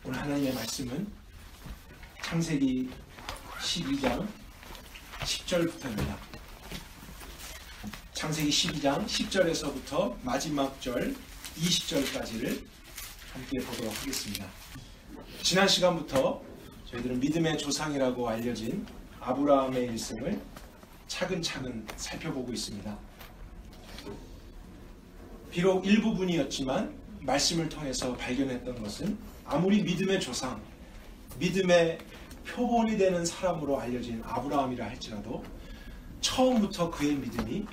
오늘 하나님의 말씀은 창세기 12장 10절부터입니다. 창세기 12장 10절에서부터 마지막 절 20절까지를 함께 보도록 하겠습니다. 지난 시간부터 저희들은 믿음의 조상이라고 알려진 아브라함의 일생을 차근차근 살펴보고 있습니다. 비록 일부분이었지만 말씀을 통해서 발견했던 것은 아무리 믿음의 조상, 믿음의 표본이 되는 사람으로 알려진 아브라함이라 할지라도 처음부터 그의 믿음이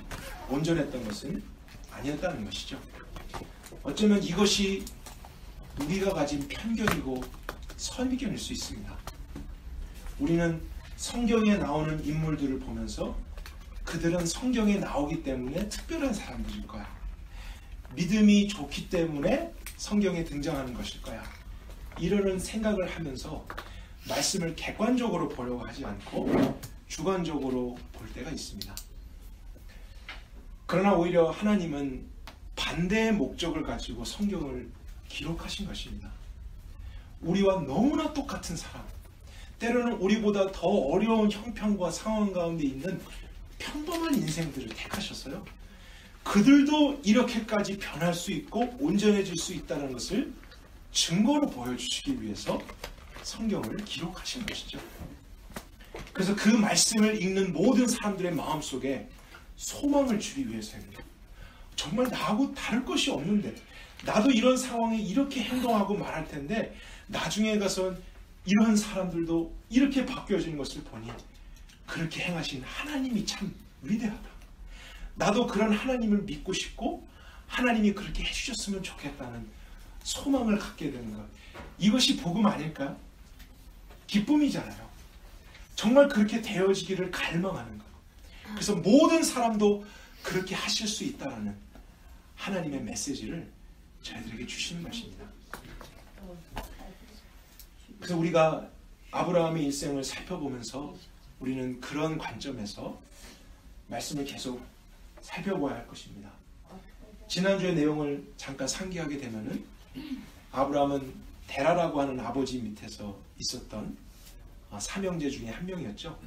온전했던 것은 아니었다는 것이죠. 어쩌면 이것이 우리가 가진 편견이고 선입견일 수 있습니다. 우리는 성경에 나오는 인물들을 보면서 그들은 성경에 나오기 때문에 특별한 사람들일 거야. 믿음이 좋기 때문에 성경에 등장하는 것일 거야. 이러는 생각을 하면서 말씀을 객관적으로 보려고 하지 않고 주관적으로 볼 때가 있습니다. 그러나 오히려 하나님은 반대의 목적을 가지고 성경을 기록하신 것입니다. 우리와 너무나 똑같은 사람, 때로는 우리보다 더 어려운 형편과 상황 가운데 있는 평범한 인생들을 택하셨어요. 그들도 이렇게까지 변할 수 있고 온전해질 수 있다는 것을 증거로 보여주시기 위해서 성경을 기록하신 것이죠. 그래서 그 말씀을 읽는 모든 사람들의 마음속에 소망을 주기 위해서입니다. 정말 나하고 다를 것이 없는데, 나도 이런 상황에 이렇게 행동하고 말할 텐데 나중에 가서 이런 사람들도 이렇게 바뀌어지는 것을 보니 그렇게 행하신 하나님이 참 위대하다. 나도 그런 하나님을 믿고 싶고 하나님이 그렇게 해주셨으면 좋겠다는 소망을 갖게 되는 것, 이것이 복음 아닐까요? 기쁨이잖아요. 정말 그렇게 되어지기를 갈망하는 것. 그래서 모든 사람도 그렇게 하실 수 있다는 하나님의 메시지를 저희들에게 주시는 것입니다. 그래서 우리가 아브라함의 일생을 살펴보면서 우리는 그런 관점에서 말씀을 계속 살펴봐야 할 것입니다. 지난주의 내용을 잠깐 상기하게 되면은 아브라함은 데라라고 하는 아버지 밑에서 있었던 삼형제 중에 한 명이었죠.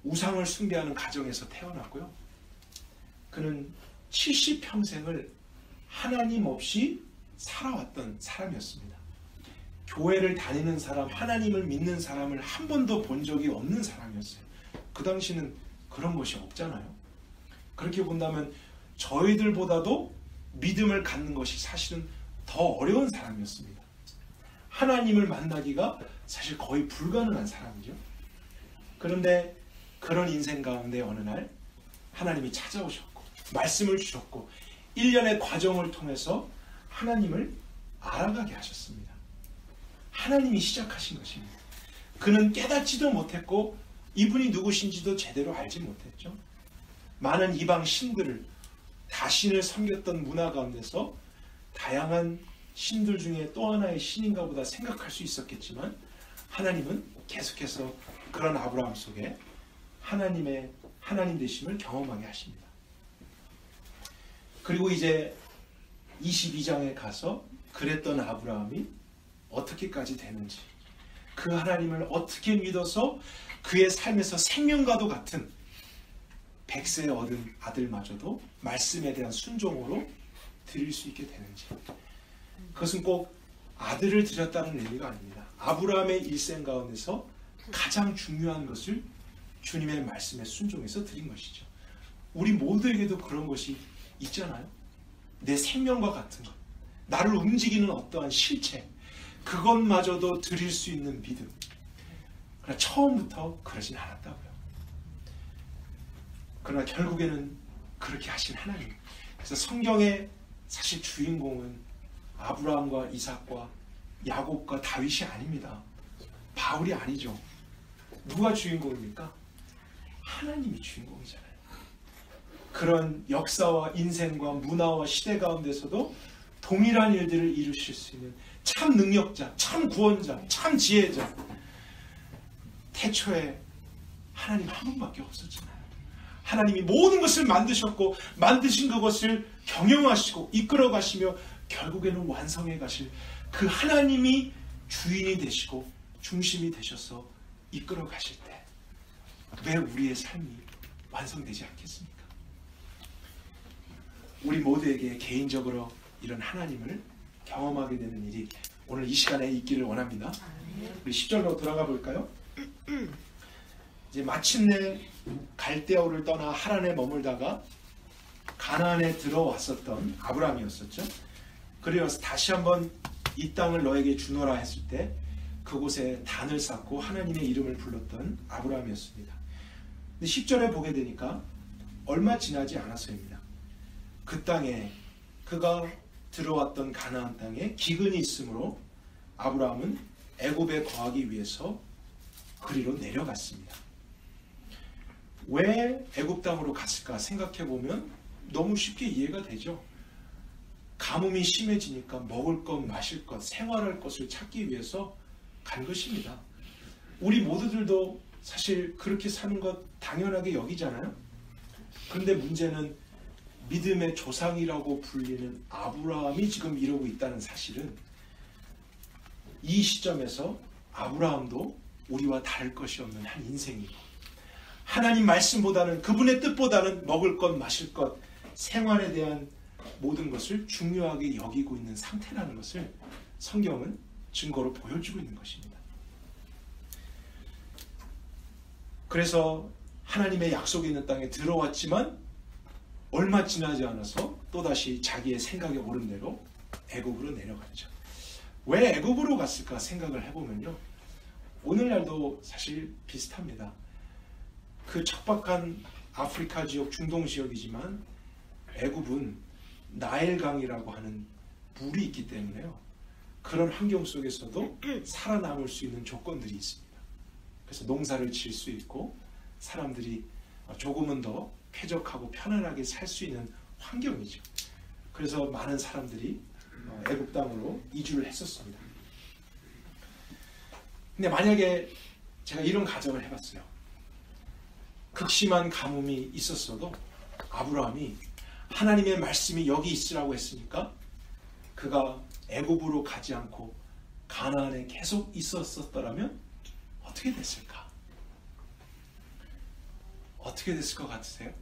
우상을 숭배하는 가정에서 태어났고요. 그는 70평생을 하나님 없이 살아왔던 사람이었습니다. 교회를 다니는 사람, 하나님을 믿는 사람을 한 번도 본 적이 없는 사람이었어요. 그 당시는 그런 것이 없잖아요. 그렇게 본다면 저희들보다도 믿음을 갖는 것이 사실은 더 어려운 사람이었습니다. 하나님을 만나기가 사실 거의 불가능한 사람이죠. 그런데 그런 인생 가운데 어느 날 하나님이 찾아오셨고 말씀을 주셨고 1년의 과정을 통해서 하나님을 알아가게 하셨습니다. 하나님이 시작하신 것입니다. 그는 깨닫지도 못했고 이분이 누구신지도 제대로 알지 못했죠. 많은 이방 신들을, 다신을 섬겼던 문화 가운데서 다양한 신들 중에 또 하나의 신인가 보다 생각할 수 있었겠지만 하나님은 계속해서 그런 아브라함 속에 하나님 되심을 경험하게 하십니다. 그리고 이제 22장에 가서 그랬던 아브라함이 어떻게까지 되는지, 그 하나님을 어떻게 믿어서 그의 삶에서 생명과도 같은 100세에 얻은 아들마저도 말씀에 대한 순종으로 드릴 수 있게 되는지, 그것은 꼭 아들을 드렸다는 의미가 아닙니다. 아브라함의 일생 가운데서 가장 중요한 것을 주님의 말씀에 순종해서 드린 것이죠. 우리 모두에게도 그런 것이 있잖아요. 내 생명과 같은 것, 나를 움직이는 어떠한 실체, 그것마저도 드릴 수 있는 믿음. 그러나 처음부터 그러진 않았다고요. 그러나 결국에는 그렇게 하신 하나님. 그래서 성경의 사실 주인공은 아브라함과 이삭과 야곱과 다윗이 아닙니다. 바울이 아니죠. 누가 주인공입니까? 하나님이 주인공이잖아요. 그런 역사와 인생과 문화와 시대 가운데서도 동일한 일들을 이루실 수 있는 참 능력자, 참 구원자, 참 지혜자. 태초에 하나님 한 분밖에 없었잖아요. 하나님이 모든 것을 만드셨고 만드신 그것을 경영하시고 이끌어 가시며 결국에는 완성해 가실 그 하나님이 주인이 되시고 중심이 되셔서 이끌어 가실 때 왜 우리의 삶이 완성되지 않겠습니까? 우리 모두에게 개인적으로 이런 하나님을 경험하게 되는 일이 오늘 이 시간에 있기를 원합니다. 우리 10절로 들어가 볼까요? 이제 마침내 갈대아우를 떠나 하란에 머물다가 가나안에 들어왔었던 아브라함이었었죠. 그래서 다시 한번 이 땅을 너에게 주노라 했을 때 그곳에 단을 쌓고 하나님의 이름을 불렀던 아브라함이었습니다. 근데 10절에 보게 되니까 얼마 지나지 않아서입니다. 그 땅에 그가 들어왔던 가나안 땅에 기근이 있으므로 아브라함은 애굽에 거하기 위해서 그리로 내려갔습니다. 왜 애굽 땅으로 갔을까 생각해 보면 너무 쉽게 이해가 되죠. 가뭄이 심해지니까 먹을 것, 마실 것, 생활할 것을 찾기 위해서 간 것입니다. 우리 모두들도 사실 그렇게 사는 것 당연하게 여기잖아요. 그런데 문제는 믿음의 조상이라고 불리는 아브라함이 지금 이러고 있다는 사실은 이 시점에서 아브라함도 우리와 다를 것이 없는 한 인생이고 하나님 말씀보다는 그분의 뜻보다는 먹을 것, 마실 것, 생활에 대한 모든 것을 중요하게 여기고 있는 상태라는 것을 성경은 증거로 보여주고 있는 것입니다. 그래서 하나님의 약속이 있는 땅에 들어왔지만 얼마 지나지 않아서 또다시 자기의 생각에 오른 대로 애굽으로 내려가죠. 왜 애굽으로 갔을까 생각을 해보면요. 오늘날도 사실 비슷합니다. 그 척박한 아프리카 지역, 중동 지역이지만 애굽은 나일강이라고 하는 물이 있기 때문에요. 그런 환경 속에서도 살아남을 수 있는 조건들이 있습니다. 그래서 농사를 지을 수 있고 사람들이 조금은 더 쾌적하고 편안하게 살 수 있는 환경이죠. 그래서 많은 사람들이 애굽 땅으로 이주를 했었습니다. 근데 만약에 제가 이런 가정을 해봤어요. 극심한 가뭄이 있었어도 아브라함이 하나님의 말씀이 여기 있으라고 했으니까 그가 애굽으로 가지 않고 가나안에 계속 있었더라면 어떻게 됐을까? 어떻게 됐을 것 같으세요?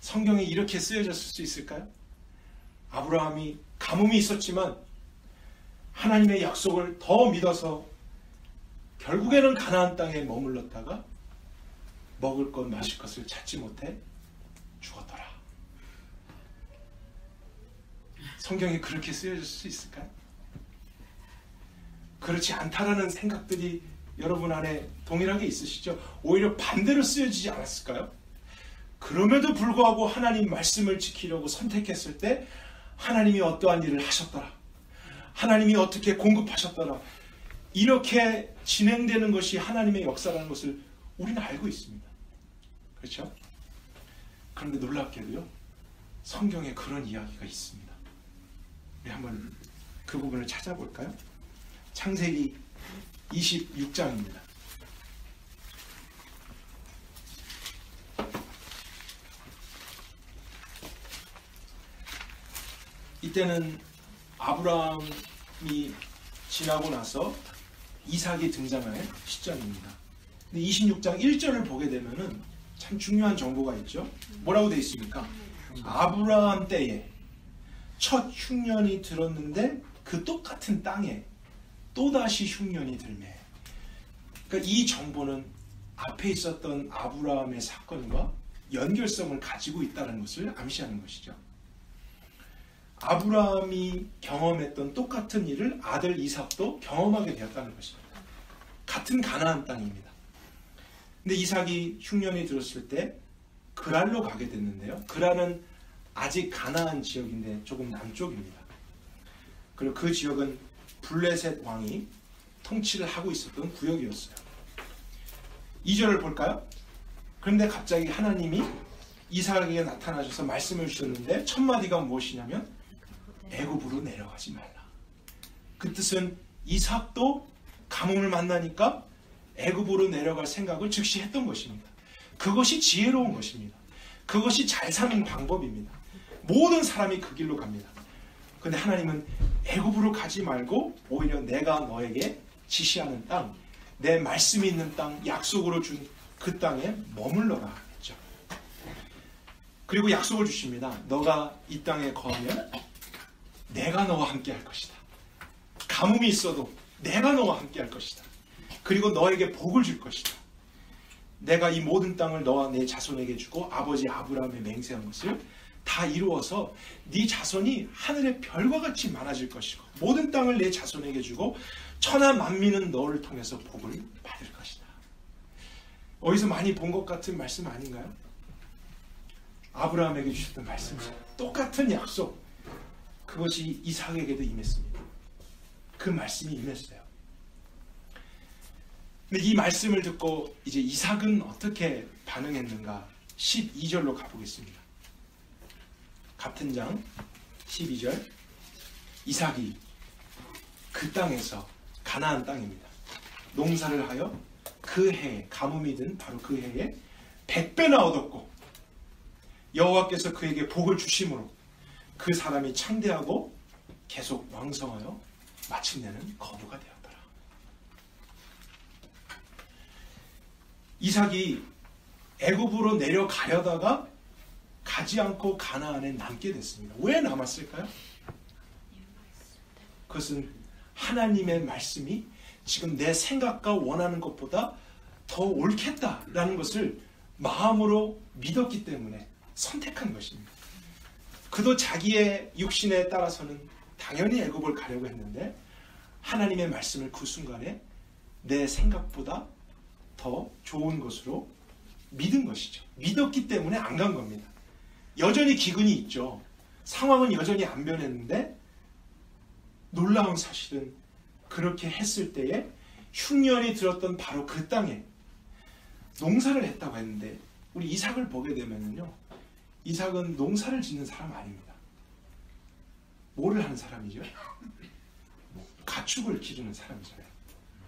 성경에 이렇게 쓰여졌을 수 있을까요? 아브라함이 가뭄이 있었지만 하나님의 약속을 더 믿어서 결국에는 가나안 땅에 머물렀다가 먹을 것 마실 것을 찾지 못해 죽었더라. 성경에 그렇게 쓰여질 수 있을까요? 그렇지 않다라는 생각들이 여러분 안에 동일하게 있으시죠? 오히려 반대로 쓰여지지 않았을까요? 그럼에도 불구하고 하나님 말씀을 지키려고 선택했을 때 하나님이 어떠한 일을 하셨더라. 하나님이 어떻게 공급하셨더라. 이렇게 진행되는 것이 하나님의 역사라는 것을 우리는 알고 있습니다. 그렇죠? 그런데 놀랍게도요. 성경에 그런 이야기가 있습니다. 우리 한번 그 부분을 찾아볼까요? 창세기 26장입니다. 이때는 아브라함이 지나고 나서 이삭이 등장할 시점입니다. 근데 26장 1절을 보게 되면은 참 중요한 정보가 있죠. 뭐라고 되어 있습니까? 아브라함 때에 첫 흉년이 들었는데 그 똑같은 땅에 또다시 흉년이 들매. 그러니까 이 정보는 앞에 있었던 아브라함의 사건과 연결성을 가지고 있다는 것을 암시하는 것이죠. 아브라함이 경험했던 똑같은 일을 아들 이삭도 경험하게 되었다는 것입니다. 같은 가나안 땅입니다. 근데 이삭이 흉년이 들었을 때 그랄로 가게 됐는데요. 그랄은 아직 가나안 지역인데 조금 남쪽입니다. 그리고 그 지역은 블레셋 왕이 통치를 하고 있었던 구역이었어요. 2절을 볼까요? 그런데 갑자기 하나님이 이삭에게 나타나셔서 말씀을 주셨는데 첫 마디가 무엇이냐면 애굽으로 내려가지 말라. 그 뜻은 이삭도 가뭄을 만나니까 애굽으로 내려갈 생각을 즉시 했던 것입니다. 그것이 지혜로운 것입니다. 그것이 잘 사는 방법입니다. 모든 사람이 그 길로 갑니다. 근데 하나님은 애굽으로 가지 말고 오히려 내가 너에게 지시하는 땅, 내 말씀이 있는 땅, 약속으로 준 그 땅에 머물러라 했죠. 그리고 약속을 주십니다. 너가 이 땅에 거하면 내가 너와 함께 할 것이다. 가뭄이 있어도 내가 너와 함께 할 것이다. 그리고 너에게 복을 줄 것이다. 내가 이 모든 땅을 너와 내 자손에게 주고 아버지 아브라함의 맹세한 것을 다 이루어서 네 자손이 하늘의 별과 같이 많아질 것이고 모든 땅을 내 자손에게 주고 천하 만민은 너를 통해서 복을 받을 것이다. 어디서 많이 본 것 같은 말씀 아닌가요? 아브라함에게 주셨던 말씀이죠. 똑같은 약속. 그것이 이삭에게도 임했습니다. 그 말씀이 임했어요. 근데 이 말씀을 듣고 이제 이삭은 어떻게 반응했는가? 12절로 가보겠습니다. 같은 장 12절. 이삭이 그 땅에서 가나안 땅입니다. 농사를 하여 그 해에 가뭄이 든 바로 그 해에 100배나 얻었고 여호와께서 그에게 복을 주심으로 그 사람이 창대하고 계속 왕성하여 마침내는 거부가 되었더라. 이삭이 애굽으로 내려가려다가 가지 않고 가나안에 남게 됐습니다. 왜 남았을까요? 그것은 하나님의 말씀이 지금 내 생각과 원하는 것보다 더 옳겠다라는 것을 마음으로 믿었기 때문에 선택한 것입니다. 그도 자기의 육신에 따라서는 당연히 애굽을 가려고 했는데 하나님의 말씀을 그 순간에 내 생각보다 더 좋은 것으로 믿은 것이죠. 믿었기 때문에 안 간 겁니다. 여전히 기근이 있죠. 상황은 여전히 안 변했는데 놀라운 사실은 그렇게 했을 때에 흉년이 들었던 바로 그 땅에 농사를 했다고 했는데 우리 이삭을 보게 되면요, 이삭은 농사를 짓는 사람 아닙니다. 뭐를 하는 사람이죠? 가축을 기르는 사람이잖아요.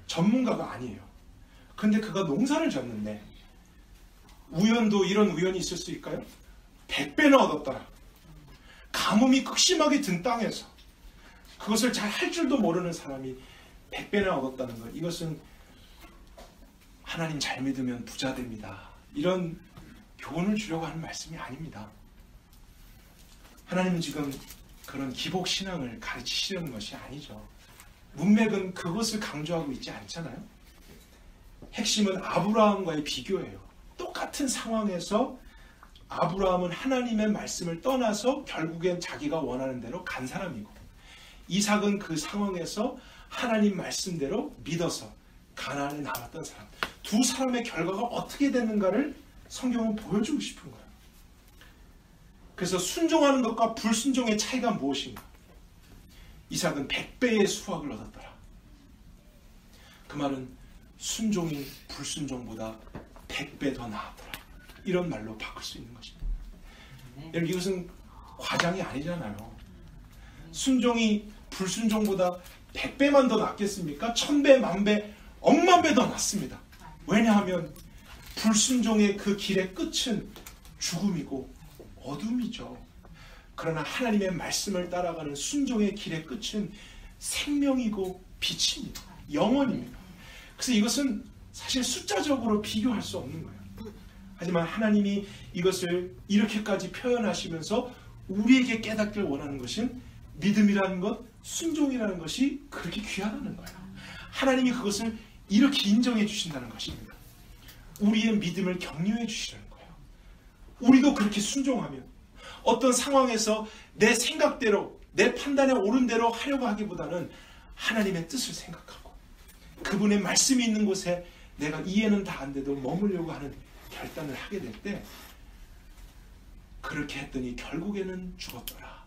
전문가가 아니에요. 근데 그가 농사를 졌는데 우연도 이런 우연이 있을 수 있을까요? 100배나 얻었더라. 가뭄이 극심하게 든 땅에서 그것을 잘 할 줄도 모르는 사람이 100배나 얻었다는 것, 이것은 하나님 잘 믿으면 부자 됩니다. 이런 교훈을 주려고 하는 말씀이 아닙니다. 하나님은 지금 그런 기복신앙을 가르치시려는 것이 아니죠. 문맥은 그것을 강조하고 있지 않잖아요. 핵심은 아브라함과의 비교예요. 똑같은 상황에서 아브라함은 하나님의 말씀을 떠나서 결국엔 자기가 원하는 대로 간 사람이고, 이삭은 그 상황에서 하나님 말씀대로 믿어서 가나안에 남았던 사람. 두 사람의 결과가 어떻게 되는가를 성경은 보여주고 싶은 거예요. 그래서 순종하는 것과 불순종의 차이가 무엇인가? 이삭은 100배의 수확을 얻었더라. 그 말은 순종이 불순종보다 100배 더 나았더라. 이런 말로 바꿀 수 있는 것입니다. 여러분, 이것은 과장이 아니잖아요. 순종이 불순종보다 100배만 더 낫겠습니까? 1000배, 10,000배, 억만 배 더 낫습니다. 왜냐하면 불순종의 그 길의 끝은 죽음이고 어둠이죠. 그러나 하나님의 말씀을 따라가는 순종의 길의 끝은 생명이고 빛입니다. 영원입니다. 그래서 이것은 사실 숫자적으로 비교할 수 없는 거예요. 하지만 하나님이 이것을 이렇게까지 표현하시면서 우리에게 깨닫길 원하는 것은 믿음이라는 것, 순종이라는 것이 그렇게 귀하다는 거예요. 하나님이 그것을 이렇게 인정해 주신다는 것입니다. 우리의 믿음을 격려해 주시라는 거예요. 우리도 그렇게 순종하면 어떤 상황에서 내 생각대로, 내 판단에 옳은 대로 하려고 하기보다는 하나님의 뜻을 생각하고 그분의 말씀이 있는 곳에 내가 이해는 다 안 돼도 머물려고 하는 결단을 하게 될 때, 그렇게 했더니 결국에는 죽었더라.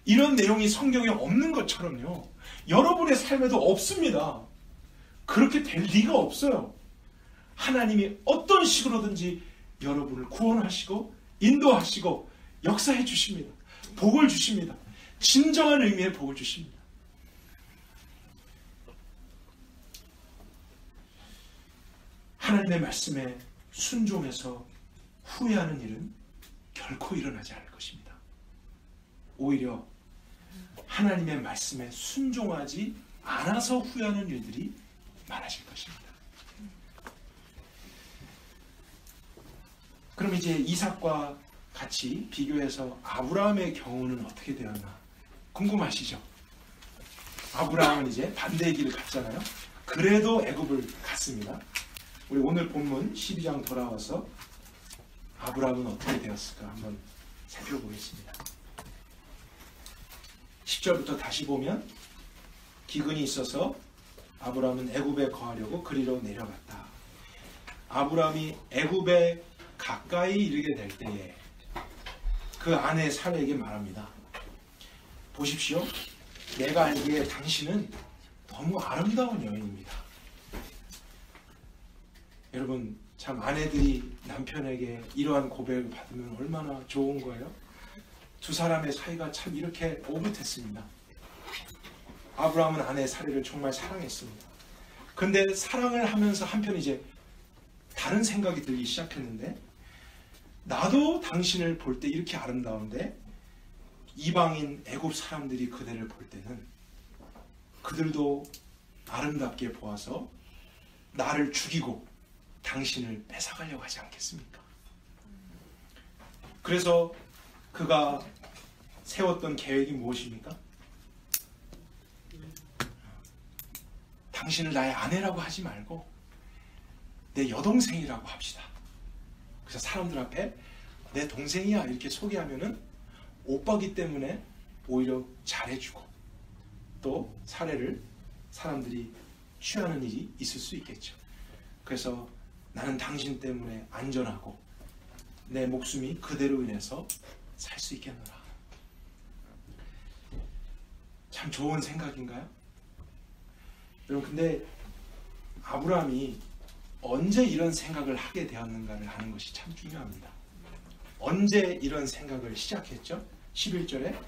이런 내용이 성경에 없는 것처럼요, 여러분의 삶에도 없습니다. 그렇게 될 리가 없어요. 하나님이 어떤 식으로든지 여러분을 구원하시고 인도하시고 역사해 주십니다. 복을 주십니다. 진정한 의미의 복을 주십니다. 하나님의 말씀에 순종해서 후회하는 일은 결코 일어나지 않을 것입니다. 오히려 하나님의 말씀에 순종하지 않아서 후회하는 일들이 많아질 것입니다. 그럼 이제 이삭과 같이 비교해서 아브라함의 경우는 어떻게 되었나 궁금하시죠? 아브라함은 이제 반대의 길을 갔잖아요. 그래도 애굽을 갔습니다. 우리 오늘 본문 12장 돌아와서 아브라함은 어떻게 되었을까 한번 살펴보겠습니다. 10절부터 다시 보면 기근이 있어서 아브라함은 애굽에 거하려고 그리로 내려갔다. 아브라함이 애굽에 가까이 이르게 될 때에 그 아내 사레에게 말합니다. 보십시오. 내가 알기에 당신은 너무 아름다운 여인입니다. 여러분 참 아내들이 남편에게 이러한 고백을 받으면 얼마나 좋은 거예요? 두 사람의 사이가 참 이렇게 오붓했습니다. 아브라함은 아내 사레를 정말 사랑했습니다. 그런데 사랑을 하면서 한편 이제 다른 생각이 들기 시작했는데 나도 당신을 볼 때 이렇게 아름다운데 이방인 애굽 사람들이 그대를 볼 때는 그들도 아름답게 보아서 나를 죽이고 당신을 뺏어가려고 하지 않겠습니까? 그래서 그가 세웠던 계획이 무엇입니까? 당신을 나의 아내라고 하지 말고 내 여동생이라고 합시다. 그래서 사람들 앞에 내 동생이야 이렇게 소개하면은 오빠기 때문에 오히려 잘해주고 또 사례를 사람들이 취하는 일이 있을 수 있겠죠. 그래서 나는 당신 때문에 안전하고 내 목숨이 그대로 인해서 살 수 있겠노라. 참 좋은 생각인가요? 여러분 근데 아브라함이 언제 이런 생각을 하게 되었는가를 하는 것이 참 중요합니다. 언제 이런 생각을 시작했죠? 11절에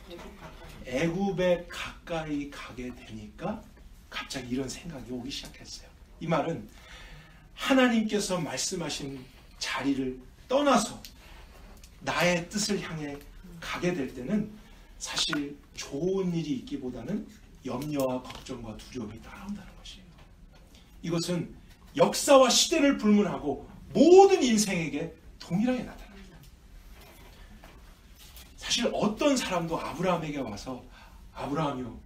애굽에 가까이 가게 되니까 갑자기 이런 생각이 오기 시작했어요. 이 말은 하나님께서 말씀하신 자리를 떠나서 나의 뜻을 향해 가게 될 때는 사실 좋은 일이 있기보다는 염려와 걱정과 두려움이 따라온다는 것이에요. 이것은 역사와 시대를 불문하고 모든 인생에게 동일하게 나타납니다. 사실 어떤 사람도 아브라함에게 와서 아브라함이요,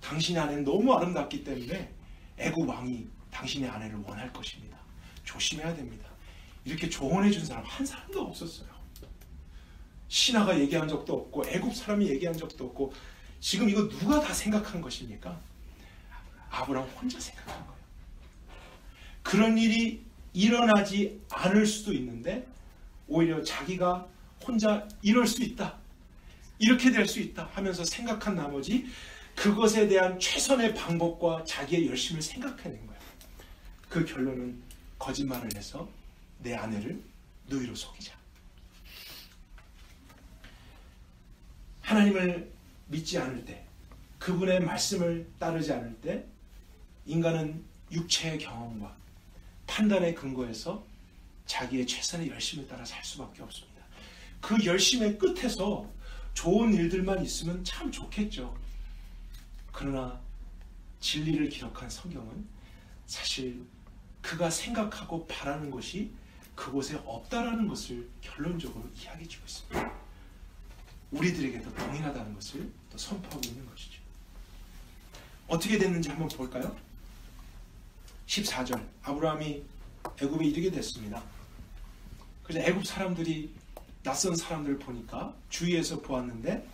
당신의 아내는 너무 아름답기 때문에 애굽 왕이 당신의 아내를 원할 것입니다. 조심해야 됩니다. 이렇게 조언해 준 사람 한 사람도 없었어요. 신하가 얘기한 적도 없고 애굽 사람이 얘기한 적도 없고 지금 이거 누가 다 생각한 것입니까? 아브라함 혼자 생각한 거예요. 그런 일이 일어나지 않을 수도 있는데 오히려 자기가 혼자 이럴 수 있다, 이렇게 될 수 있다 하면서 생각한 나머지 그것에 대한 최선의 방법과 자기의 열심을 생각해낸 거예요. 그 결론은 거짓말을 해서 내 아내를 누이로 속이자. 하나님을 믿지 않을 때, 그분의 말씀을 따르지 않을 때 인간은 육체의 경험과 판단의 근거에서 자기의 최선의 열심을 따라 살 수밖에 없습니다. 그 열심의 끝에서 좋은 일들만 있으면 참 좋겠죠. 그러나 진리를 기록한 성경은 사실 그가 생각하고 바라는 것이 그곳에 없다라는 것을 결론적으로 이야기해 주고 있습니다. 우리들에게도 동일하다는 것을 또 선포하고 있는 것이죠. 어떻게 됐는지 한번 볼까요? 14절, 아브라함이 애굽에 이르게 됐습니다. 그래서 애굽 사람들이 낯선 사람들을 보니까 주위에서 보았는데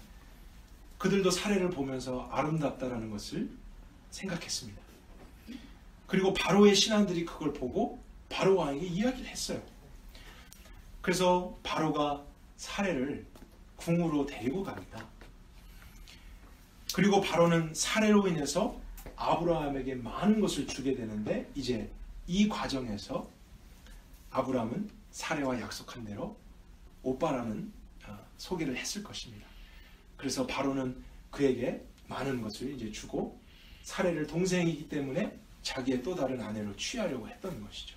그들도 사례를 보면서 아름답다라는 것을 생각했습니다. 그리고 바로의 신하들이 그걸 보고 바로 왕에게 이야기를 했어요. 그래서 바로가 사례를 궁으로 데리고 갑니다. 그리고 바로는 사례로 인해서 아브라함에게 많은 것을 주게 되는데 이제 이 과정에서 아브라함은 사례와 약속한 대로 오빠라는 소개를 했을 것입니다. 그래서 바로는 그에게 많은 것을 이제 주고 사례를 동생이기 때문에 자기의 또 다른 아내로 취하려고 했던 것이죠.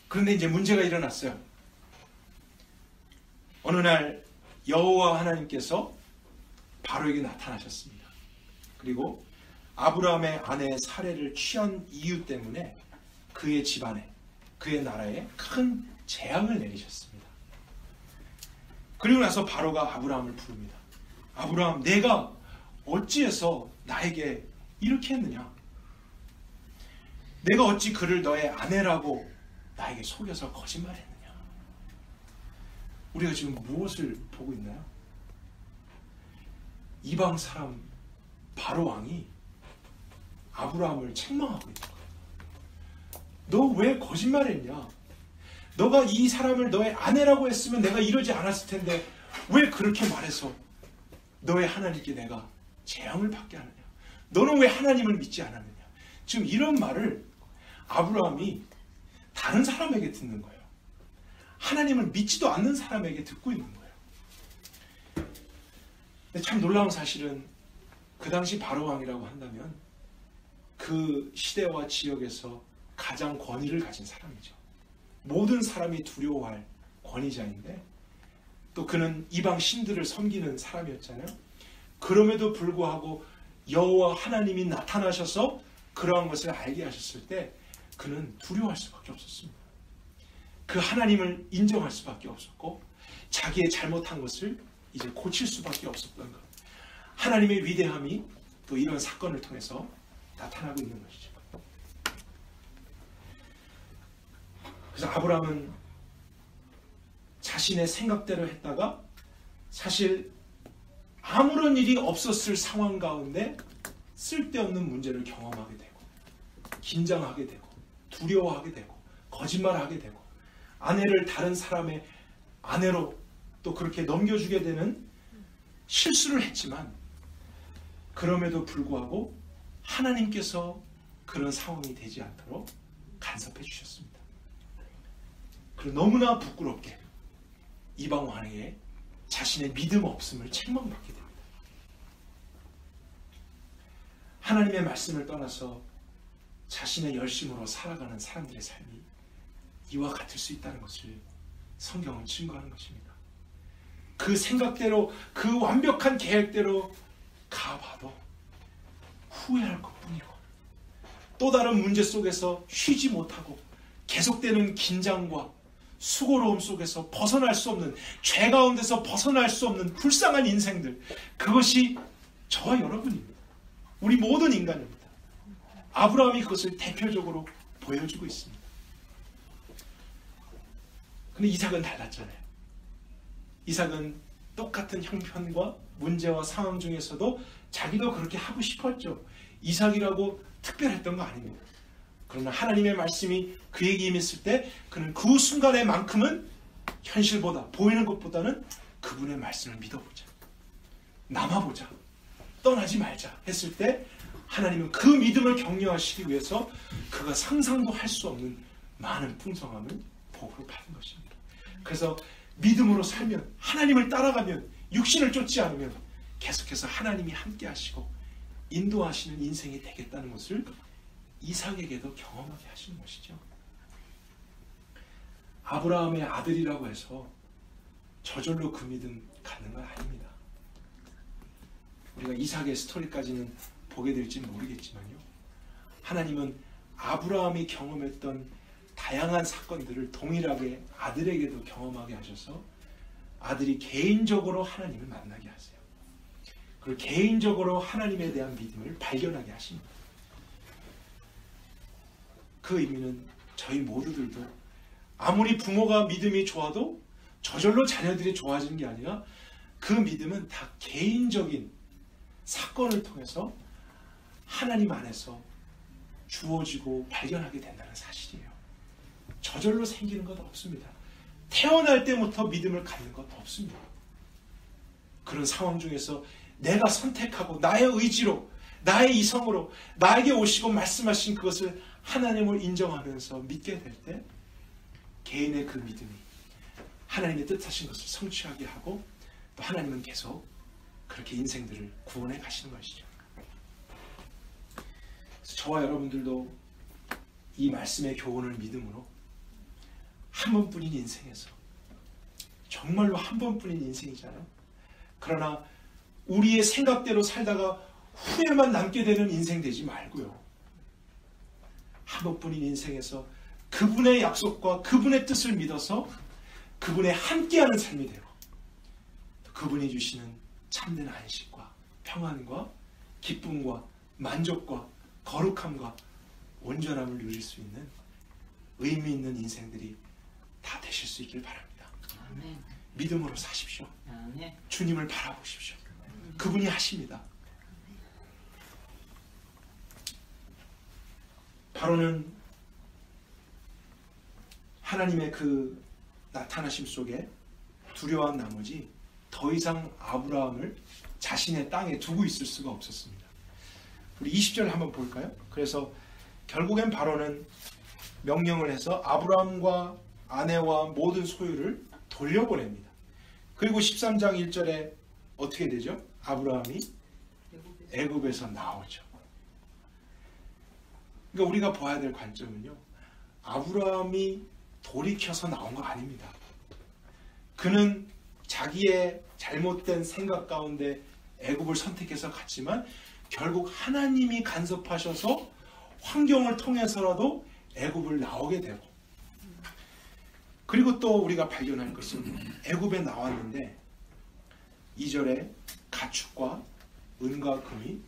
그런데 이제 문제가 일어났어요. 어느 날 여호와 하나님께서 바로에게 나타나셨습니다. 그리고 아브라함의 아내 사례를 취한 이유 때문에 그의 집안에, 그의 나라에 큰 재앙을 내리셨습니다. 그리고 나서 바로가 아브라함을 부릅니다. 아브라함, 내가 어찌해서 나에게 이렇게 했느냐? 내가 어찌 그를 너의 아내라고 나에게 속여서 거짓말했느냐? 우리가 지금 무엇을 보고 있나요? 이방 사람 바로 왕이 아브라함을 책망하고 있는 거예요. 너 왜 거짓말했냐? 너가 이 사람을 너의 아내라고 했으면 내가 이러지 않았을 텐데 왜 그렇게 말해서 너의 하나님께 내가 재앙을 받게 하느냐? 너는 왜 하나님을 믿지 않았느냐? 지금 이런 말을 아브라함이 다른 사람에게 듣는 거예요. 하나님을 믿지도 않는 사람에게 듣고 있는 거예요. 근데 참 놀라운 사실은 그 당시 바로왕이라고 한다면 그 시대와 지역에서 가장 권위를 가진 사람이죠. 모든 사람이 두려워할 권위자인데 또 그는 이방 신들을 섬기는 사람이었잖아요. 그럼에도 불구하고 여호와 하나님이 나타나셔서 그러한 것을 알게 하셨을 때 그는 두려워할 수밖에 없었습니다. 그 하나님을 인정할 수밖에 없었고 자기의 잘못한 것을 이제 고칠 수밖에 없었던 것. 하나님의 위대함이 또 이런 사건을 통해서 나타나고 있는 것이죠. 그래서 아브라함은 자신의 생각대로 했다가 사실 아무런 일이 없었을 상황 가운데 쓸데없는 문제를 경험하게 되고 긴장하게 되고 두려워하게 되고 거짓말하게 되고 아내를 다른 사람의 아내로 또 그렇게 넘겨주게 되는 실수를 했지만 그럼에도 불구하고 하나님께서 그런 상황이 되지 않도록 간섭해 주셨습니다. 그리고 너무나 부끄럽게 이방 왕에게 자신의 믿음 없음을 책망받게 됩니다. 하나님의 말씀을 떠나서 자신의 열심으로 살아가는 사람들의 삶이 이와 같을 수 있다는 것을 성경은 증거하는 것입니다. 그 생각대로 그 완벽한 계획대로 가봐도 후회할 것뿐이고 또 다른 문제 속에서 쉬지 못하고 계속되는 긴장과 수고로움 속에서 벗어날 수 없는 죄 가운데서 벗어날 수 없는 불쌍한 인생들, 그것이 저와 여러분입니다. 우리 모든 인간입니다. 아브라함이 그것을 대표적으로 보여주고 있습니다. 근데 이삭은 달랐잖아요. 이삭은 똑같은 형편과 문제와 상황 중에서도 자기도 그렇게 하고 싶었죠. 이삭이라고 특별했던 거 아닙니다. 그러나 하나님의 말씀이 그에게 임했을 때 그는 그 순간에만큼은 현실보다 보이는 것보다는 그분의 말씀을 믿어보자, 남아보자, 떠나지 말자 했을 때 하나님은 그 믿음을 격려하시기 위해서 그가 상상도 할 수 없는 많은 풍성함을 복으로 받은 것입니다. 그래서 믿음으로 살면, 하나님을 따라가면, 육신을 쫓지 않으면 계속해서 하나님이 함께 하시고 인도하시는 인생이 되겠다는 것을 이삭에게도 경험하게 하시는 것이죠. 아브라함의 아들이라고 해서 저절로 그 믿음 갖는 건 아닙니다. 우리가 이삭의 스토리까지는 보게 될지 모르겠지만요, 하나님은 아브라함이 경험했던 다양한 사건들을 동일하게 아들에게도 경험하게 하셔서 아들이 개인적으로 하나님을 만나게 하세요. 그리고 개인적으로 하나님에 대한 믿음을 발견하게 하십니다. 그 의미는 저희 모두들도 아무리 부모가 믿음이 좋아도 저절로 자녀들이 좋아지는 게 아니라 그 믿음은 다 개인적인 사건을 통해서 하나님 안에서 주어지고 발견하게 된다는 사실이에요. 저절로 생기는 것 없습니다. 태어날 때부터 믿음을 갖는 것 없습니다. 그런 상황 중에서 내가 선택하고 나의 의지로, 나의 이성으로 나에게 오시고 말씀하신 그것을 하나님을 인정하면서 믿게 될 때 개인의 그 믿음이 하나님의 뜻하신 것을 성취하게 하고 또 하나님은 계속 그렇게 인생들을 구원해 가시는 것이죠. 그래서 저와 여러분들도 이 말씀의 교훈을 믿음으로 한 번뿐인 인생에서, 정말로 한 번뿐인 인생이잖아요. 그러나 우리의 생각대로 살다가 후회만 남게 되는 인생 되지 말고요. 한 번뿐인 인생에서 그분의 약속과 그분의 뜻을 믿어서 그분의 함께하는 삶이 되고 그분이 주시는 참된 안식과 평안과 기쁨과 만족과 거룩함과 온전함을 누릴 수 있는 의미 있는 인생들이 다 되실 수 있길 바랍니다. 아멘. 믿음으로 사십시오. 아멘. 주님을 바라보십시오. 그분이 하십니다. 바로는 하나님의 그 나타나심 속에 두려워한 나머지 더 이상 아브라함을 자신의 땅에 두고 있을 수가 없었습니다. 우리 20절 한번 볼까요? 그래서 결국엔 바로는 명령을 해서 아브라함과 아내와 모든 소유를 돌려보냅니다. 그리고 13장 1절에 어떻게 되죠? 아브라함이 애굽에서 나오죠. 그러니까 우리가 봐야 될 관점은요, 아브라함이 돌이켜서 나온 거 아닙니다. 그는 자기의 잘못된 생각 가운데 애굽을 선택해서 갔지만 결국 하나님이 간섭하셔서 환경을 통해서라도 애굽을 나오게 되고, 그리고 또 우리가 발견할 것은 애굽에 나왔는데 2절에 가축과 은과 금이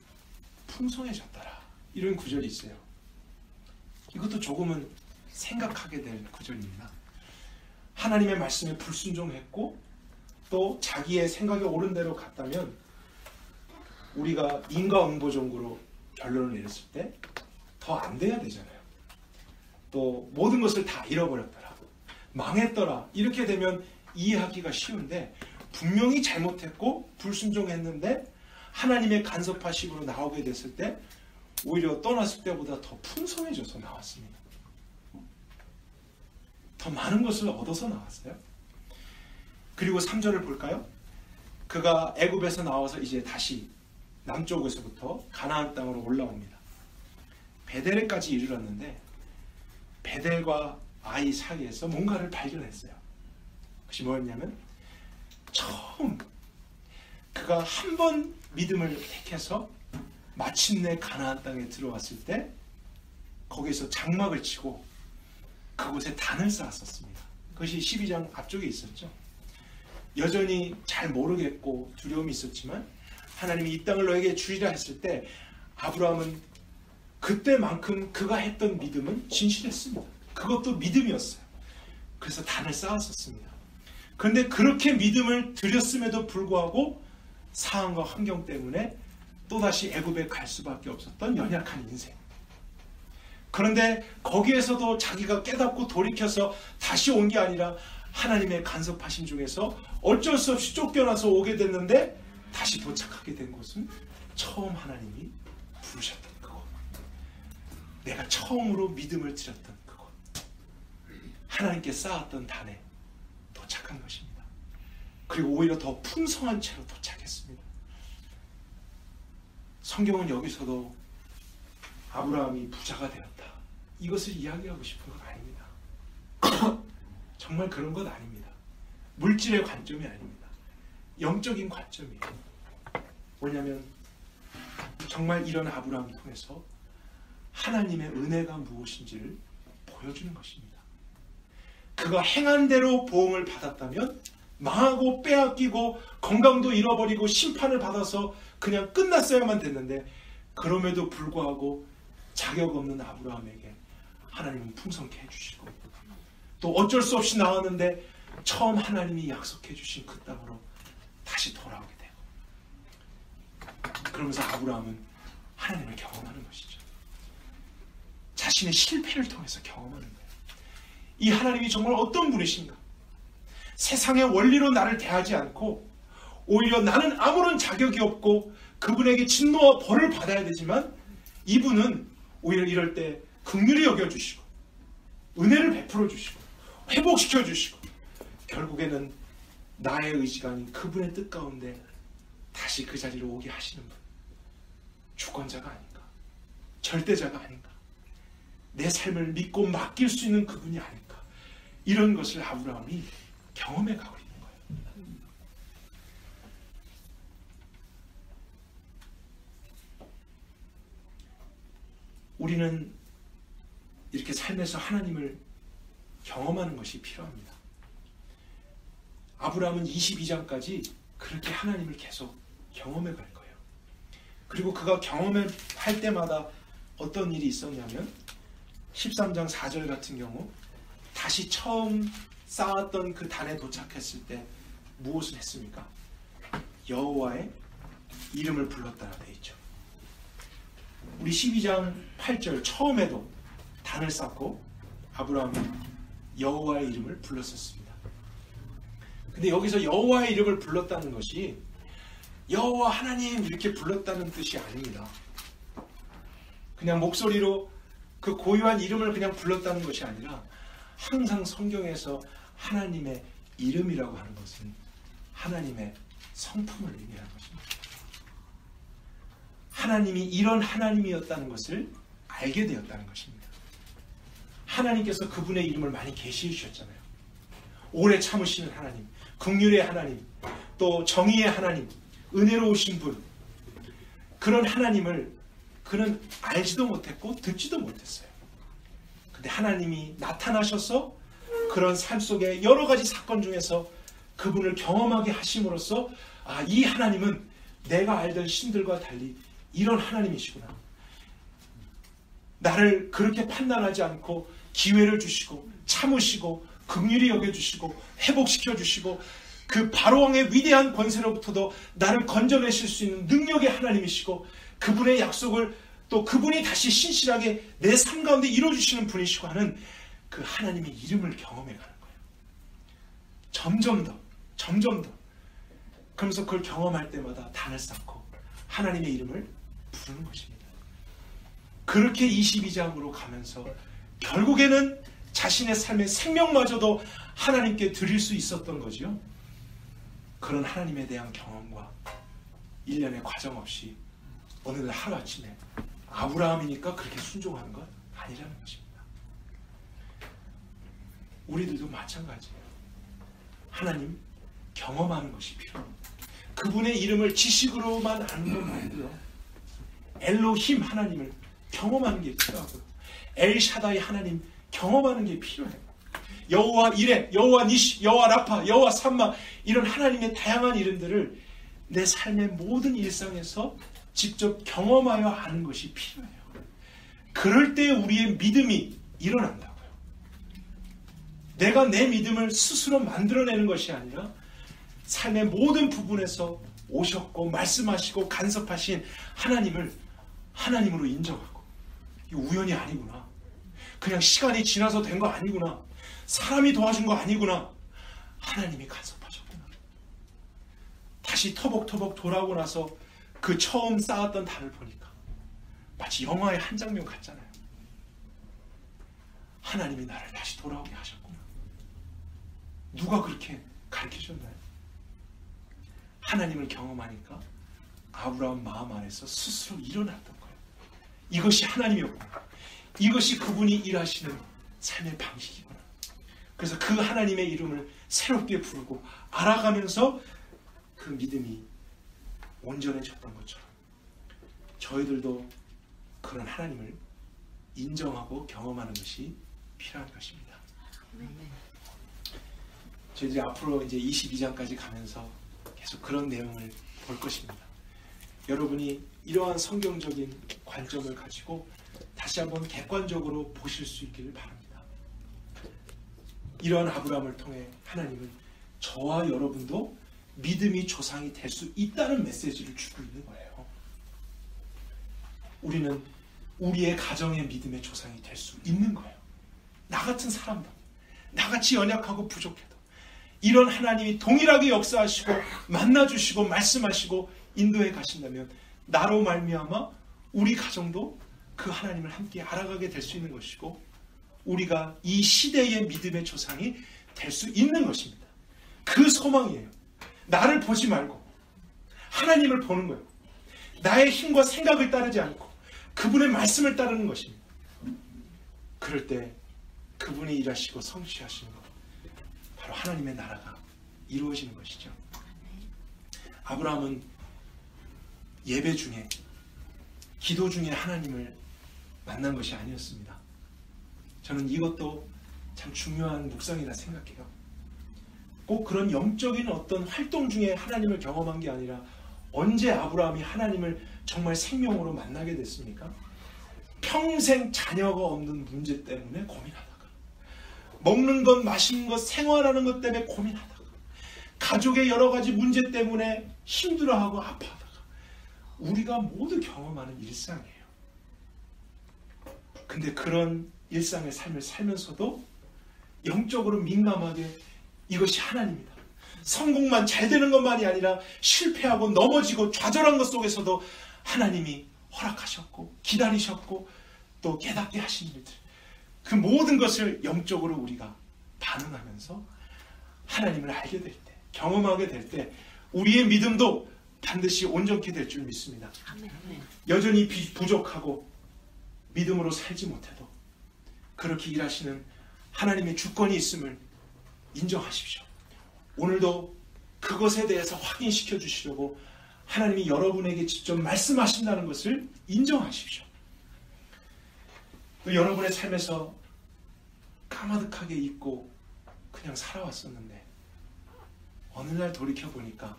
풍성해졌더라, 이런 구절이 있어요. 이것도 조금은 생각하게 될 구절입니다. 하나님의 말씀에 불순종했고 또 자기의 생각에 옳은 대로 갔다면 우리가 인과응보적으로 결론을 내렸을 때 더 안 돼야 되잖아요. 또 모든 것을 다 잃어버렸더라, 망했더라, 이렇게 되면 이해하기가 쉬운데 분명히 잘못했고 불순종했는데 하나님의 간섭하심으로 나오게 됐을 때 오히려 떠났을 때보다 더 풍성해져서 나왔습니다. 더 많은 것을 얻어서 나왔어요. 그리고 3절을 볼까요? 그가 애굽에서 나와서 이제 다시 남쪽에서부터 가나안 땅으로 올라옵니다. 베델에까지 이르렀는데 베델과 아이 사이에서 뭔가를 발견했어요. 그것이 뭐였냐면 처음 그가 한 번 믿음을 택해서 마침내 가나안 땅에 들어왔을 때 거기서 장막을 치고 그곳에 단을 쌓았었습니다. 그것이 12장 앞쪽에 있었죠. 여전히 잘 모르겠고 두려움이 있었지만 하나님이 이 땅을 너에게 주리라 했을 때 아브라함은 그때만큼 그가 했던 믿음은 진실했습니다. 그것도 믿음이었어요. 그래서 단을 쌓았었습니다. 그런데 그렇게 믿음을 드렸음에도 불구하고 상황과 환경 때문에 또다시 애굽에 갈 수밖에 없었던 연약한 인생. 그런데 거기에서도 자기가 깨닫고 돌이켜서 다시 온 게 아니라 하나님의 간섭하심 중에서 어쩔 수 없이 쫓겨나서 오게 됐는데 다시 도착하게 된 곳은 처음 하나님이 부르셨던 그곳, 내가 처음으로 믿음을 드렸던 그곳, 하나님께 쌓았던 단에 도착한 것입니다. 그리고 오히려 더 풍성한 채로 도착했습니다. 성경은 여기서도 아브라함이 부자가 되었다, 이것을 이야기하고 싶은 건 아닙니다. 정말 그런 건 아닙니다. 물질의 관점이 아닙니다. 영적인 관점이에요. 뭐냐면 정말 이런 아브라함 통해서 하나님의 은혜가 무엇인지를 보여주는 것입니다. 그가 행한 대로 보응을 받았다면 망하고 빼앗기고 건강도 잃어버리고 심판을 받아서 그냥 끝났어야만 됐는데 그럼에도 불구하고 자격 없는 아브라함에게 하나님은 풍성케 해주시고 또 어쩔 수 없이 나왔는데 처음 하나님이 약속해 주신 그 땅으로 다시 돌아오게 되고, 그러면서 아브라함은 하나님을 경험하는 것이죠. 자신의 실패를 통해서 경험하는 거예요. 이 하나님이 정말 어떤 분이신가? 세상의 원리로 나를 대하지 않고 오히려 나는 아무런 자격이 없고 그분에게 진노와 벌을 받아야 되지만 이분은 오히려 이럴 때 긍휼히 여겨주시고 은혜를 베풀어 주시고 회복시켜 주시고 결국에는 나의 의지가 아닌 그분의 뜻 가운데 다시 그 자리로 오게 하시는 분, 주권자가 아닌가, 절대자가 아닌가, 내 삶을 믿고 맡길 수 있는 그분이 아닐까, 이런 것을 아브라함이 경험해 가고 있는 거예요. 우리는 이렇게 삶에서 하나님을 경험하는 것이 필요합니다. 아브라함은 22장까지 그렇게 하나님을 계속 경험해 갈 거예요. 그리고 그가 경험할 때마다 어떤 일이 있었냐면 13장 4절 같은 경우 다시 처음 쌓았던 그 단에 도착했을 때 무엇을 했습니까? 여호와의 이름을 불렀다라 되어 있죠. 우리 12장 8절 처음에도 단을 쌓고 아브라함은 여호와의 이름을 불렀었습니다. 근데 여기서 여호와의 이름을 불렀다는 것이 여호와 하나님 이렇게 불렀다는 뜻이 아닙니다. 그냥 목소리로 그 고유한 이름을 그냥 불렀다는 것이 아니라 항상 성경에서 하나님의 이름이라고 하는 것은 하나님의 성품을 의미하는 것입니다. 하나님이 이런 하나님이었다는 것을 알게 되었다는 것입니다. 하나님께서 그분의 이름을 많이 계시해 주셨잖아요. 오래 참으시는 하나님, 긍휼의 하나님, 또 정의의 하나님, 은혜로우신 분, 그런 하나님을 그는 알지도 못했고 듣지도 못했어요. 근데 하나님이 나타나셔서 그런 삶 속에 여러 가지 사건 중에서 그분을 경험하게 하심으로써 아, 이 하나님은 내가 알던 신들과 달리 이런 하나님이시구나. 나를 그렇게 판단하지 않고 기회를 주시고 참으시고 긍휼히 여겨주시고 회복시켜주시고 그 바로왕의 위대한 권세로부터도 나를 건져내실 수 있는 능력의 하나님이시고 그분의 약속을 또 그분이 다시 신실하게 내 삶 가운데 이루어주시는 분이시고 하는 그 하나님의 이름을 경험해 가는 거예요. 점점 더 그러면서 그걸 경험할 때마다 단을 쌓고 하나님의 이름을 부르는 것입니다. 그렇게 22장으로 가면서 결국에는 자신의 삶의 생명마저도 하나님께 드릴 수 있었던 거지요. 그런 하나님에 대한 경험과 일련의 과정 없이 어느 날 하루아침에 아브라함이니까 그렇게 순종하는 건 아니라는 것입니다. 우리들도 마찬가지예요. 하나님 경험하는 것이 필요합니다. 그분의 이름을 지식으로만 아는 것 말고요. 엘로힘 하나님을 경험하는 게 필요하고요. 엘샤다이 하나님 경험하는 게 필요해요. 여호와 이레, 여호와 니시, 여호와 라파, 여호와 삼마 이런 하나님의 다양한 이름들을 내 삶의 모든 일상에서 직접 경험하여 아는 것이 필요해요. 그럴 때 우리의 믿음이 일어난다고요. 내가 내 믿음을 스스로 만들어내는 것이 아니라 삶의 모든 부분에서 오셨고 말씀하시고 간섭하신 하나님을 하나님으로 인정하고 이게 우연이 아니구나. 그냥 시간이 지나서 된 거 아니구나. 사람이 도와준 거 아니구나. 하나님이 간섭하셨구나. 다시 터벅터벅 돌아오고 나서 그 처음 쌓았던 단을 보니까 마치 영화의 한 장면 같잖아요. 하나님이 나를 다시 돌아오게 하셨구나. 누가 그렇게 가르쳐줬나요? 하나님을 경험하니까 아브라함 마음 안에서 스스로 일어났던 거예요. 이것이 하나님이었구나. 이것이 그분이 일하시는 삶의 방식이구나. 그래서 그 하나님의 이름을 새롭게 부르고 알아가면서 그 믿음이 온전해졌던 것처럼 저희들도 그런 하나님을 인정하고 경험하는 것이 필요한 것입니다. 저희들이 앞으로 이제 22장까지 가면서 계속 그런 내용을 볼 것입니다. 여러분이 이러한 성경적인 관점을 가지고 다시 한번 객관적으로 보실 수 있기를 바랍니다. 이러한 아브라함을 통해 하나님은 저와 여러분도 믿음이 조상이 될 수 있다는 메시지를 주고 있는 거예요. 우리는 우리의 가정의 믿음의 조상이 될 수 있는 거예요. 나 같은 사람도, 나같이 연약하고 부족해도 이런 하나님이 동일하게 역사하시고 만나주시고 말씀하시고 인도해 가신다면 나로 말미암아 우리 가정도 그 하나님을 함께 알아가게 될 수 있는 것이고 우리가 이 시대의 믿음의 조상이 될 수 있는 것입니다. 그 소망이에요. 나를 보지 말고 하나님을 보는 거예요. 나의 힘과 생각을 따르지 않고 그분의 말씀을 따르는 것입니다. 그럴 때 그분이 일하시고 성취하시는 것, 바로 하나님의 나라가 이루어지는 것이죠. 아브라함은 예배 중에, 기도 중에 하나님을 만난 것이 아니었습니다. 저는 이것도 참 중요한 묵상이라 생각해요. 꼭 그런 영적인 어떤 활동 중에 하나님을 경험한 게 아니라 언제 아브라함이 하나님을 정말 생명으로 만나게 됐습니까? 평생 자녀가 없는 문제 때문에 고민하다가, 먹는 것, 마시는 것, 생활하는 것 때문에 고민하다가, 가족의 여러 가지 문제 때문에 힘들어하고 아파하다가, 우리가 모두 경험하는 일상이에요. 근데 그런 일상의 삶을 살면서도 영적으로 민감하게 이것이 하나님이다. 성공만 잘 되는 것만이 아니라 실패하고 넘어지고 좌절한 것 속에서도 하나님이 허락하셨고 기다리셨고 또 깨닫게 하신 일들, 그 모든 것을 영적으로 우리가 반응하면서 하나님을 알게 될 때, 경험하게 될 때 우리의 믿음도 반드시 온전케 될 줄 믿습니다. 여전히 부족하고 믿음으로 살지 못해도 그렇게 일하시는 하나님의 주권이 있음을 인정하십시오. 오늘도 그것에 대해서 확인시켜 주시려고 하나님이 여러분에게 직접 말씀하신다는 것을 인정하십시오. 또 여러분의 삶에서 까마득하게 잊고 그냥 살아왔었는데 어느 날 돌이켜보니까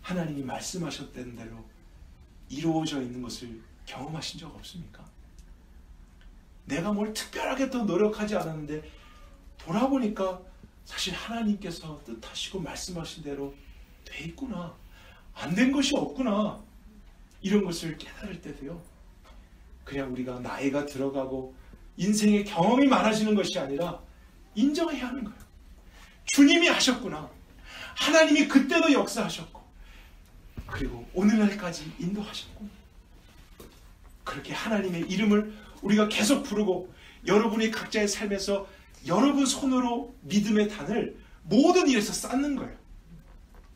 하나님이 말씀하셨던 대로 이루어져 있는 것을 경험하신 적 없습니까? 내가 뭘 특별하게 더 노력하지 않았는데 돌아보니까 사실 하나님께서 뜻하시고 말씀하신 대로 돼 있구나, 안 된 것이 없구나, 이런 것을 깨달을 때도요, 그냥 우리가 나이가 들어가고 인생의 경험이 많아지는 것이 아니라 인정해야 하는 거예요. 주님이 하셨구나, 하나님이 그때도 역사하셨고 그리고 오늘날까지 인도하셨고, 그렇게 하나님의 이름을 우리가 계속 부르고 여러분이 각자의 삶에서 여러분 손으로 믿음의 단을 모든 일에서 쌓는 거예요.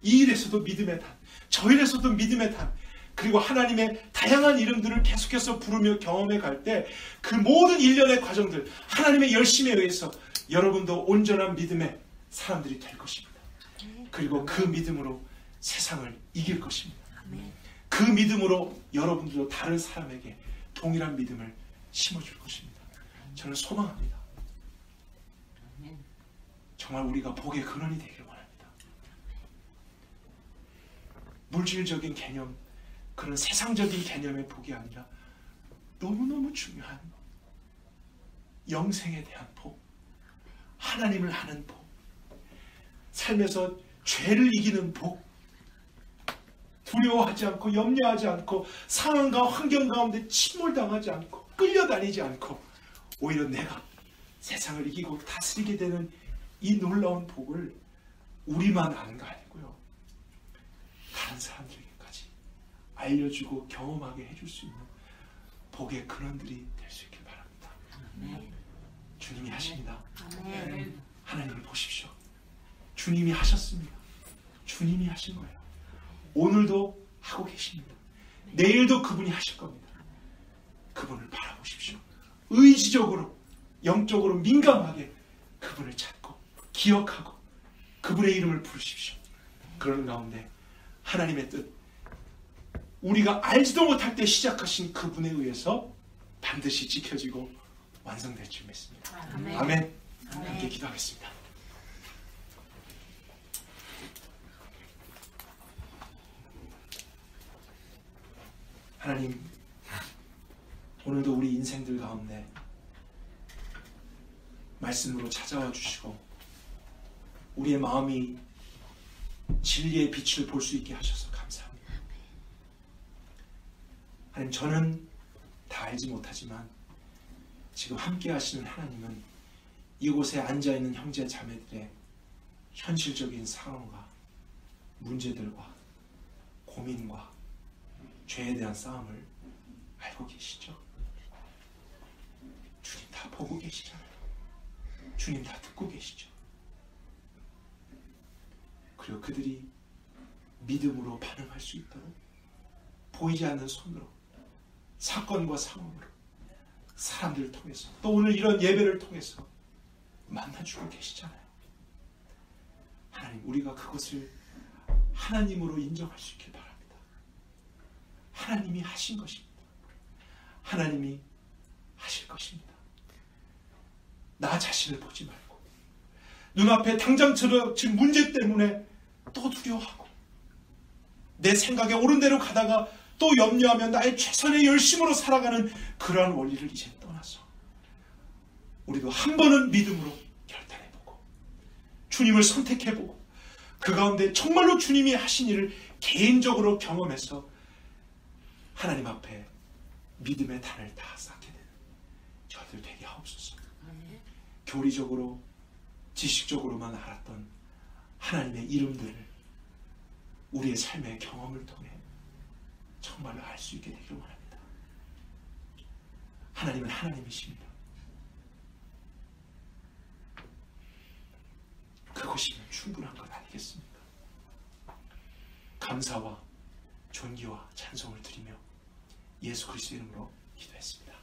이 일에서도 믿음의 단, 저 일에서도 믿음의 단, 그리고 하나님의 다양한 이름들을 계속해서 부르며 경험해 갈 때 그 모든 일련의 과정들, 하나님의 열심에 의해서 여러분도 온전한 믿음의 사람들이 될 것입니다. 그리고 그 믿음으로 세상을 이길 것입니다. 그 믿음으로 여러분들도 다른 사람에게 동일한 믿음을 심어줄 것입니다. 저는 소망합니다. 정말 우리가 복의 근원이 되기를 원합니다. 물질적인 개념, 그런 세상적인 개념의 복이 아니라 너무너무 중요한 영생에 대한 복, 하나님을 아는 복, 삶에서 죄를 이기는 복, 두려워하지 않고 염려하지 않고 상황과 환경 가운데 침몰당하지 않고 끌려다니지 않고 오히려 내가 세상을 이기고 다스리게 되는 이 놀라운 복을 우리만 아는 거 아니고요, 다른 사람들에게까지 알려주고 경험하게 해줄 수 있는 복의 근원들이 될 수 있길 바랍니다. 주님이 하십니다. 하나님을 보십시오. 주님이 하셨습니다. 주님이 하신 거예요. 오늘도 하고 계십니다. 내일도 그분이 하실 겁니다. 그분을 바라보십시오. 의지적으로, 영적으로 민감하게 그분을 찾고 기억하고 그분의 이름을 부르십시오. 그러는 가운데 하나님의 뜻, 우리가 알지도 못할 때 시작하신 그분에 의해서 반드시 지켜지고 완성될 줄 믿습니다. 아멘. 함께 기도하겠습니다. 하나님, 오늘도 우리 인생들 가운데 말씀으로 찾아와 주시고 우리의 마음이 진리의 빛을 볼 수 있게 하셔서 감사합니다. 하나님, 저는 다 알지 못하지만 지금 함께 하시는 하나님은 이곳에 앉아있는 형제 자매들의 현실적인 상황과 문제들과 고민과 죄에 대한 싸움을 알고 계시죠? 주님 다 보고 계시잖아요. 주님 다 듣고 계시죠? 그리고 그들이 믿음으로 반응할 수 있도록 보이지 않는 손으로, 사건과 상황으로, 사람들을 통해서, 또 오늘 이런 예배를 통해서 만나주고 계시잖아요. 하나님, 우리가 그것을 하나님으로 인정할 수 있길 바랍니다. 하나님이 하신 것입니다. 하나님이 하실 것입니다. 나 자신을 보지 말고 눈앞에 당장 지금 문제 때문에 또 두려워하고 내 생각에 옳은 대로 가다가 또 염려하며 나의 최선의 열심으로 살아가는 그러한 원리를 이제 떠나서 우리도 한 번은 믿음으로 결단해보고 주님을 선택해보고 그 가운데 정말로 주님이 하신 일을 개인적으로 경험해서 하나님 앞에 믿음의 단을 다 쌓게 되는 저희들 되게 하옵소서. 교리적으로 지식적으로만 알았던 하나님의 이름들을 우리의 삶의 경험을 통해 정말로 알 수 있게 되기를 원합니다. 하나님은 하나님이십니다. 그것이면 충분한 것 아니겠습니까? 감사와 존귀와 찬송을 드리며 예수 그리스도 이름으로 기도했습니다.